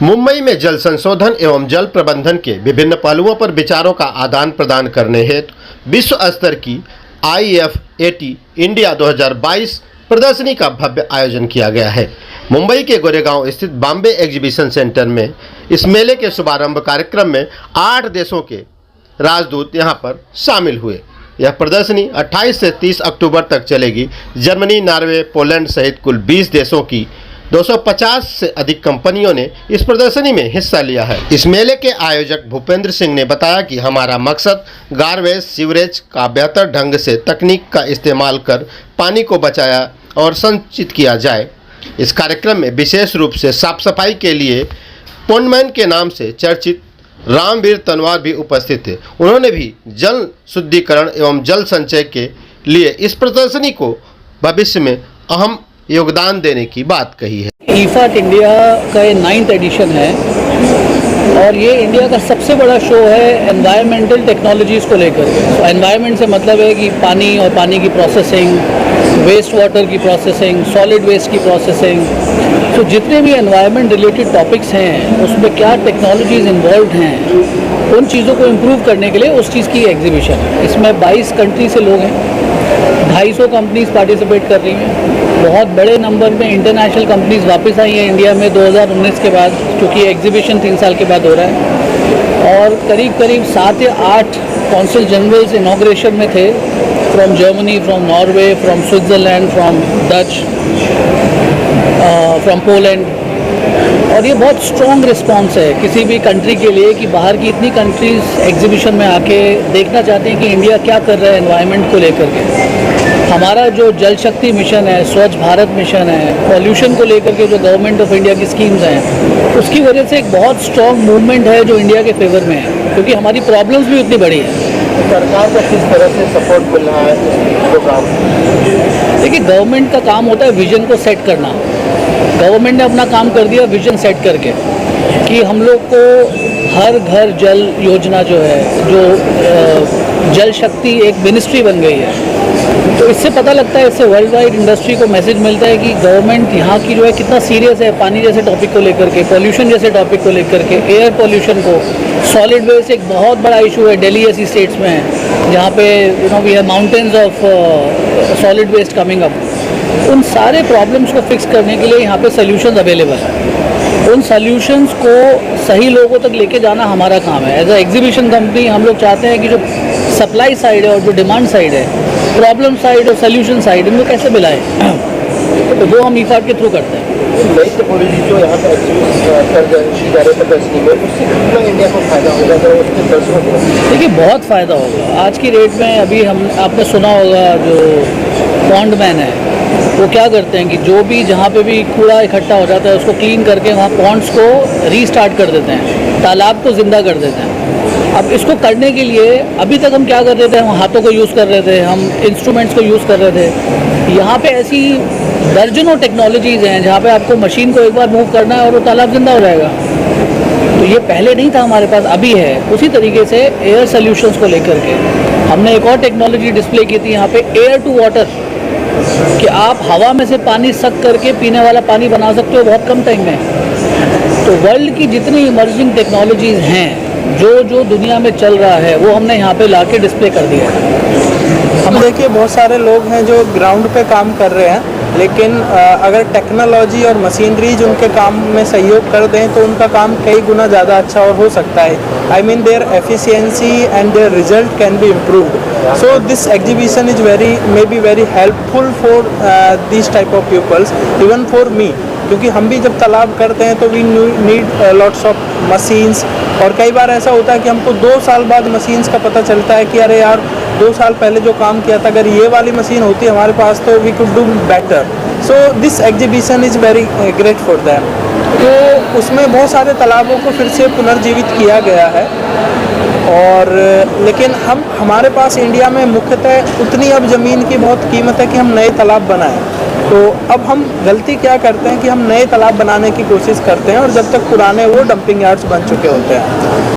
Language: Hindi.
मुंबई में जल संशोधन एवं जल प्रबंधन के विभिन्न पहलुओं पर विचारों का आदान प्रदान करने हेतु विश्व स्तर की IFAT इंडिया 2022 प्रदर्शनी का भव्य आयोजन किया गया है। मुंबई के गोरेगांव स्थित बॉम्बे एग्जीबिशन सेंटर में इस मेले के शुभारंभ कार्यक्रम में 8 देशों के राजदूत यहां पर शामिल हुए। यह प्रदर्शनी 28 से 30 अक्टूबर तक चलेगी। जर्मनी, नॉर्वे, पोलैंड सहित कुल 20 देशों की 250 से अधिक कंपनियों ने इस प्रदर्शनी में हिस्सा लिया है। इस मेले के आयोजक भूपेंद्र सिंह ने बताया कि हमारा मकसद गार्बेज सीवरेज का बेहतर ढंग से तकनीक का इस्तेमाल कर पानी को बचाया और संचित किया जाए। इस कार्यक्रम में विशेष रूप से साफ सफाई के लिए पोंडमैन के नाम से चर्चित रामवीर तनवार भी उपस्थित थे। उन्होंने भी जल शुद्धिकरण एवं जल संचय के लिए इस प्रदर्शनी को भविष्य में अहम योगदान देने की बात कही है। IFAT इंडिया का ये 9th एडिशन है और ये इंडिया का सबसे बड़ा शो है एनवायरमेंटल टेक्नोलॉजीज़ को लेकर। एनवायरनमेंट से मतलब है कि पानी और पानी की प्रोसेसिंग, वेस्ट वाटर की प्रोसेसिंग, सॉलिड वेस्ट की प्रोसेसिंग, तो जितने भी एनवायरनमेंट रिलेटेड टॉपिक्स हैं उसमें क्या टेक्नोलॉजीज़ इन्वॉल्व हैं, उन चीज़ों को इम्प्रूव करने के लिए उस चीज़ की एग्जीबिशन है। इसमें 22 कंट्री से लोग हैं, 250 कंपनीज पार्टिसिपेट कर रही हैं। बहुत बड़े नंबर में इंटरनेशनल कंपनीज वापस आई हैं इंडिया में 2019 के बाद, क्योंकि एग्जीबिशन 3 साल के बाद हो रहा है। और करीब 7 या 8 कौंसल जनरल्स इनॉग्रेशन में थे, from Germany, from Norway, from Switzerland, from Dutch, from Poland. और ये बहुत स्ट्रॉन्ग रिस्पॉन्स है किसी भी कंट्री के लिए कि बाहर की इतनी कंट्रीज़ एग्जीबिशन में आके देखना चाहते हैं कि इंडिया क्या कर रहा है एनवायरनमेंट को लेकर के। हमारा जो जल शक्ति मिशन है, स्वच्छ भारत मिशन है, पॉल्यूशन को लेकर के जो गवर्नमेंट ऑफ इंडिया की स्कीम्स हैं, उसकी वजह से एक बहुत स्ट्रॉन्ग मूवमेंट है जो इंडिया के फेवर में है, क्योंकि हमारी प्रॉब्लम्स भी उतनी बड़ी है। सरकार का किस तरह से सपोर्ट मिल रहा है इस प्रोग्राम? देखिए, गवर्नमेंट का काम होता है विजन को सेट करना। गवर्नमेंट ने अपना काम कर दिया विजन सेट करके कि हम लोग को हर घर जल योजना जो है, जो जल शक्ति एक मिनिस्ट्री बन गई है। तो इससे पता लगता है, इससे वर्ल्ड वाइड इंडस्ट्री को मैसेज मिलता है कि गवर्नमेंट यहाँ की जो है कितना सीरियस है पानी जैसे टॉपिक को लेकर के, पॉल्यूशन जैसे टॉपिक को लेकर के, एयर पॉल्यूशन को, सॉलिड वेस्ट एक बहुत बड़ा इशू है दिल्ली जैसी स्टेट्स में है जहाँ पे we have mountains of solid waste coming up. उन सारे प्रॉब्लम्स को फिक्स करने के लिए यहाँ पे सॉल्यूशंस अवेलेबल हैं। उन सॉल्यूशंस को सही लोगों तक लेके जाना हमारा काम है। एज अ एग्जीबिशन कंपनी हम लोग चाहते हैं कि जो सप्लाई साइड है और जो डिमांड साइड है, प्रॉब्लम साइड और सोल्यूशन साइड, इनको कैसे मिलाएं, तो वो हम IFAT के थ्रू करते हैं। नई टेक्नोलॉजी जो यहाँ पर प्रदर्शनी में, उससे कितना इंडिया को फायदा होगा तो उसके दर्शकों को? देखिए, बहुत फ़ायदा होगा। आज की डेट में अभी आपने सुना होगा जो पॉन्डमैन है, वो क्या करते हैं कि जो भी जहाँ पे भी कूड़ा इकट्ठा हो जाता है उसको क्लीन करके वहाँ पॉन्ड्स को रीस्टार्ट कर देते हैं, तालाब को ज़िंदा कर देते हैं। अब इसको करने के लिए अभी तक हम क्या कर रहे थे, हम हाथों को यूज़ कर रहे थे, हम इंस्ट्रूमेंट्स को यूज़ कर रहे थे। यहाँ पे ऐसी दर्जनों टेक्नोलॉजीज़ हैं जहाँ पे आपको मशीन को एक बार मूव करना है और वो तालाब ज़िंदा हो जाएगा। तो ये पहले नहीं था हमारे पास, अभी है। उसी तरीके से एयर सोल्यूशंस को लेकर के हमने एक और टेक्नोलॉजी डिस्प्ले की थी यहाँ पे, एयर टू वाटर, कि आप हवा में से पानी सक करके पीने वाला पानी बना सकते हो बहुत कम टाइम में। तो वर्ल्ड की जितनी इमर्जिंग टेक्नोलॉजीज़ हैं, जो दुनिया में चल रहा है, वो हमने यहाँ पे लाके डिस्प्ले कर दिया है। हम देखिए, बहुत सारे लोग हैं जो ग्राउंड पे काम कर रहे हैं, लेकिन अगर टेक्नोलॉजी और मशीनरीज उनके काम में सहयोग कर दें तो उनका काम कई गुना ज़्यादा अच्छा और हो सकता है। I mean their efficiency and their result can be improved. So this exhibition is maybe very helpful for this type of peoples, even for me, क्योंकि हम भी जब तालाब करते हैं तो we need lots of machines. और कई बार ऐसा होता है कि हमको 2 साल बाद मशीन्स का पता चलता है कि अरे यार, 2 साल पहले जो काम किया था, अगर ये वाली मशीन होती हमारे पास तो we could do better. So this exhibition is very great for them. तो उसमें बहुत सारे तालाबों को फिर से पुनर्जीवित किया गया है। और लेकिन हमारे पास इंडिया में मुख्यतः उतनी अब ज़मीन की बहुत कीमत है कि हम नए तालाब बनाएं। तो अब हम गलती क्या करते हैं कि हम नए तालाब बनाने की कोशिश करते हैं और जब तक पुराने वो डंपिंग यार्ड्स बन चुके होते हैं।